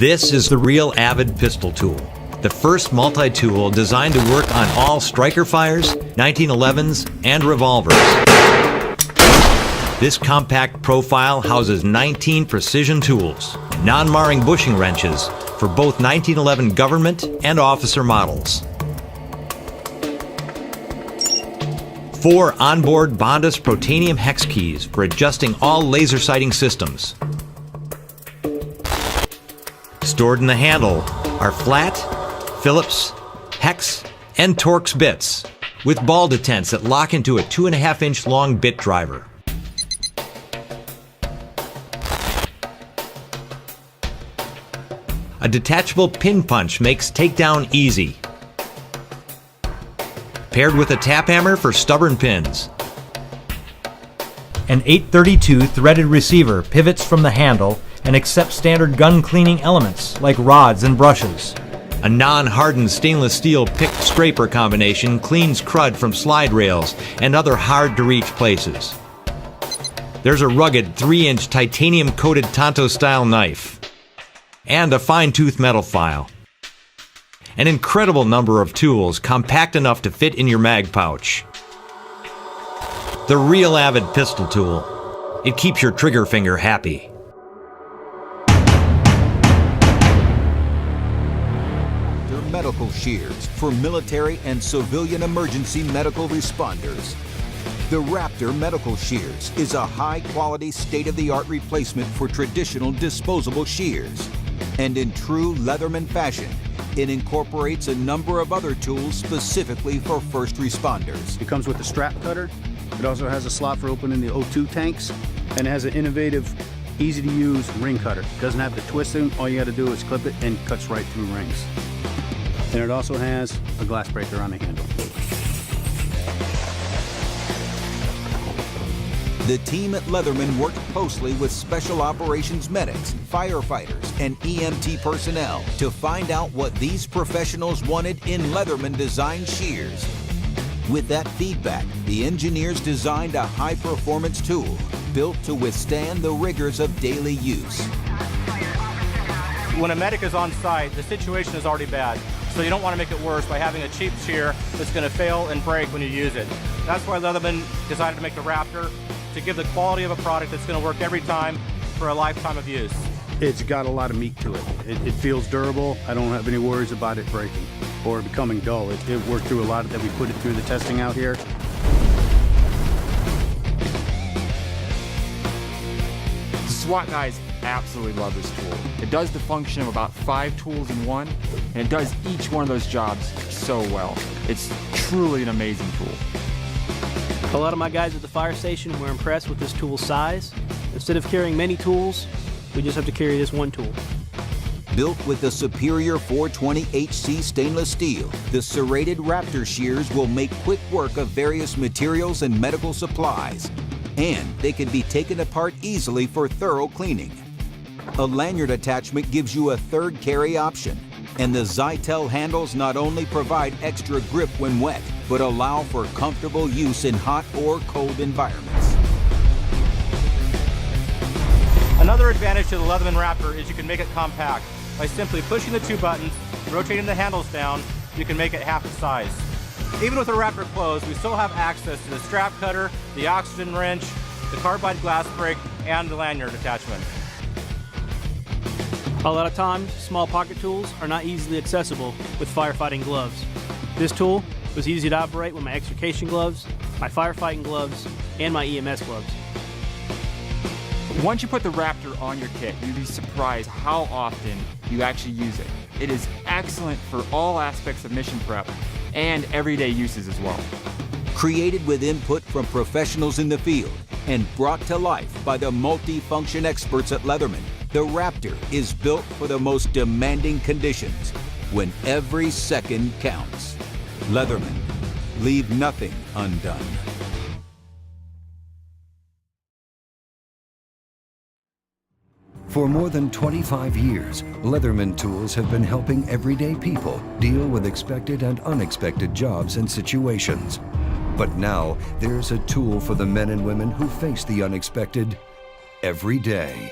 This is the real Avid pistol tool. The first multi-tool designed to work on all striker fires, 1911s, and revolvers. This compact profile houses 19 precision tools, non-marring bushing wrenches for both 1911 government and officer models. 4 onboard Bondus Protanium hex keys for adjusting all laser sighting systems. Stored in the handle are flat, Phillips, hex, and Torx bits with ball detents that lock into a 2.5-inch long bit driver. A detachable pin punch makes takedown easy. Paired with a tap hammer for stubborn pins. An 832 threaded receiver pivots from the handle and accepts standard gun cleaning elements like rods and brushes. A non-hardened stainless steel picked scraper combination cleans crud from slide rails and other hard-to-reach places. There's a rugged 3-inch titanium-coated Tonto-style knife. And a fine-tooth metal file. An incredible number of tools compact enough to fit in your mag pouch. The real Avid pistol tool. It keeps your trigger finger happy. Medical shears for military and civilian emergency medical responders. The Raptor Medical Shears is a high-quality, state-of-the-art replacement for traditional disposable shears. And in true Leatherman fashion, it incorporates a number of other tools specifically for first responders. It comes with a strap cutter. It also has a slot for opening the O2 tanks, and it has an innovative, easy-to-use ring cutter. It doesn't have the twisting. All you got to do is clip it and it cuts right through rings. And it also has a glass breaker on the handle. The team at Leatherman worked closely with special operations medics, firefighters, and EMT personnel to find out what these professionals wanted in Leatherman-designed shears. With that feedback, the engineers designed a high-performance tool built to withstand the rigors of daily use. When a medic is on site, the situation is already bad. So you don't want to make it worse by having a cheap shear that's going to fail and break when you use it. That's why Leatherman decided to make the Raptor, to give the quality of a product that's going to work every time for a lifetime of use. It's got a lot of meat to it. It feels durable. I don't have any worries about it breaking or becoming dull. It worked through a lot of that. We put it through the testing out here. The SWAT guys absolutely love this tool. It does the function of about 5 tools in one, and it does each one of those jobs so well. It's truly an amazing tool. A lot of my guys at the fire station were impressed with this tool's size. Instead of carrying many tools, we just have to carry this one tool. Built with the superior 420HC stainless steel, the serrated Raptor shears will make quick work of various materials and medical supplies. And they can be taken apart easily for thorough cleaning. A lanyard attachment gives you a third carry option, and the Zytel handles not only provide extra grip when wet, but allow for comfortable use in hot or cold environments. Another advantage to the Leatherman Raptor is you can make it compact. By simply pushing the 2 buttons, rotating the handles down, you can make it half the size. Even with the Raptor closed, we still have access to the strap cutter, the oxygen wrench, the carbide glass break, and the lanyard attachment. A lot of times, small pocket tools are not easily accessible with firefighting gloves. This tool was easy to operate with my extrication gloves, my firefighting gloves, and my EMS gloves. Once you put the Raptor on your kit, you'd be surprised how often you actually use it. It is excellent for all aspects of mission prep and everyday uses as well. Created with input from professionals in the field and brought to life by the multi-function experts at Leatherman, the Raptor is built for the most demanding conditions when every second counts. Leatherman, leave nothing undone. For more than 25 years, Leatherman tools have been helping everyday people deal with expected and unexpected jobs and situations. But now, there's a tool for the men and women who face the unexpected every day.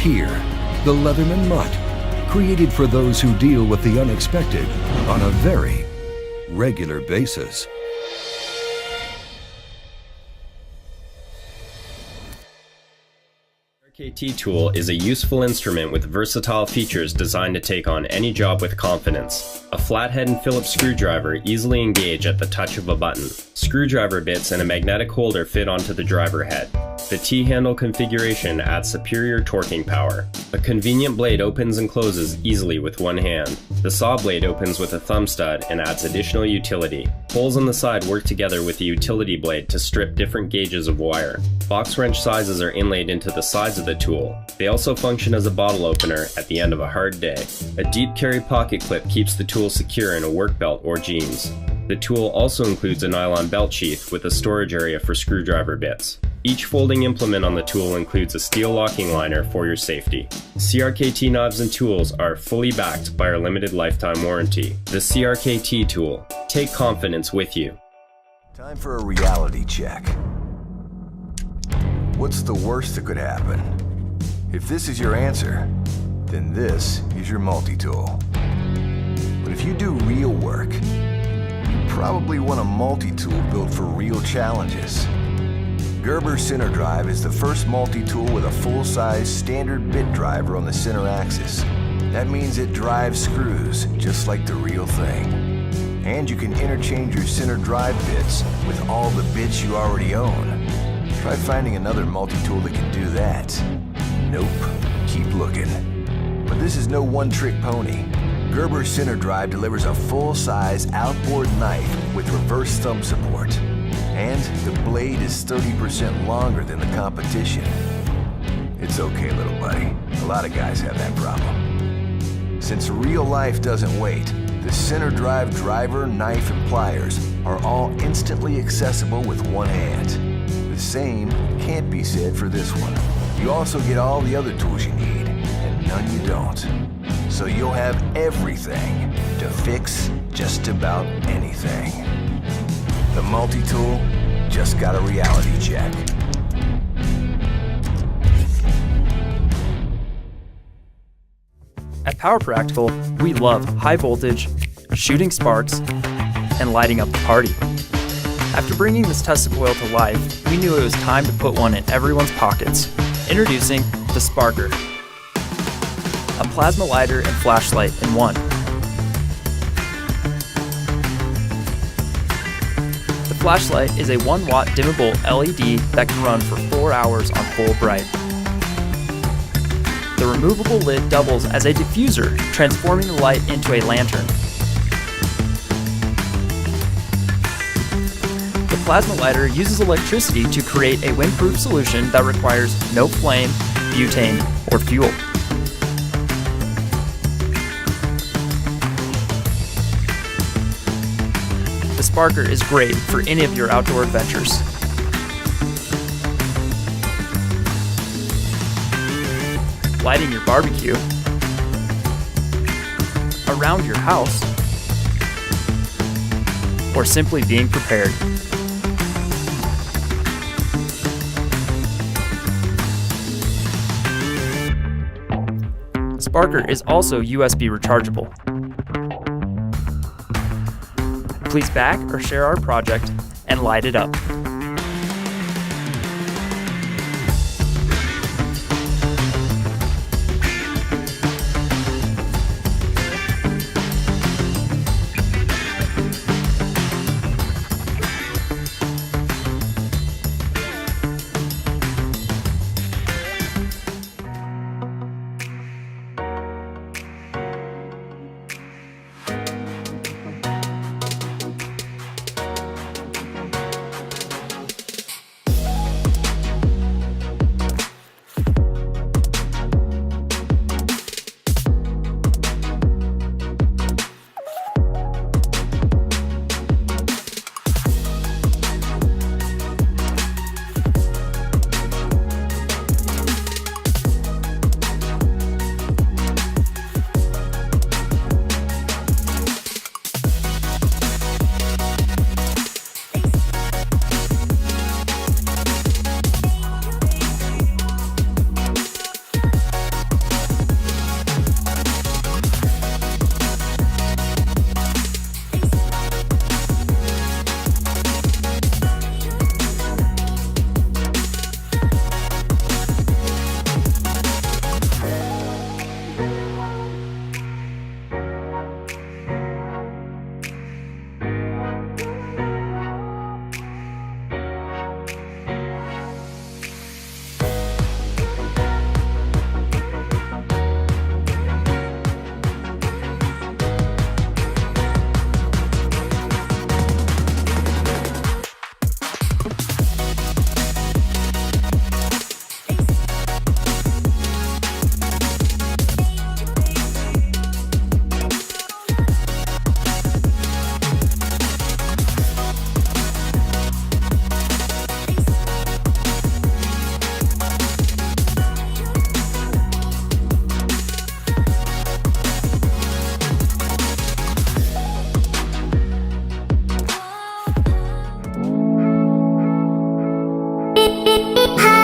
here, the Leatherman Mutt, created for those who deal with the unexpected on a very regular basis. CRKT tool is a useful instrument with versatile features designed to take on any job with confidence. A flathead and Phillips screwdriver easily engage at the touch of a button. Screwdriver bits and a magnetic holder fit onto the driver head. The T-handle configuration adds superior torquing power. A convenient blade opens and closes easily with one hand. The saw blade opens with a thumb stud and adds additional utility. Holes on the side work together with the utility blade to strip different gauges of wire. Box wrench sizes are inlaid into the sides of the tool. They also function as a bottle opener at the end of a hard day. A deep carry pocket clip keeps the tool secure in a work belt or jeans. The tool also includes a nylon belt sheath with a storage area for screwdriver bits. Each folding implement on the tool includes a steel locking liner for your safety. CRKT knives and tools are fully backed by our limited lifetime warranty. The CRKT tool. Take confidence with you. Time for a reality check. What's the worst that could happen? If this is your answer, then this is your multi-tool. But if you do real work, you probably want a multi-tool built for real challenges. Gerber Center Drive is the first multi-tool with a full-size standard bit driver on the center axis. That means it drives screws just like the real thing. And you can interchange your center drive bits with all the bits you already own. Try finding another multi-tool that can do that. Nope, keep looking. But this is no one-trick pony. Gerber Center Drive delivers a full-size outboard knife with reverse thumb support. And the blade is 30% longer than the competition. It's okay, little buddy. A lot of guys have that problem. Since real life doesn't wait, the Center Drive driver, knife, and pliers are all instantly accessible with one hand. The same can't be said for this one. You also get all the other tools you need, and none you don't. So you'll have everything to fix just about anything. The multi-tool just got a reality check. At Power Practical, we love high voltage, shooting sparks, and lighting up the party. After bringing this Tesla coil to life, we knew it was time to put one in everyone's pockets. Introducing the Sparker, a plasma lighter and flashlight in one. The flashlight is a 1-watt dimmable LED that can run for 4 hours on full bright. The removable lid doubles as a diffuser, transforming the light into a lantern. The plasma lighter uses electricity to create a windproof solution that requires no flame, butane, or fuel. The Sparker is great for any of your outdoor adventures. Lighting your barbecue, around your house, or simply being prepared. Sparker is also USB rechargeable. Please back or share our project and light it up. Hi.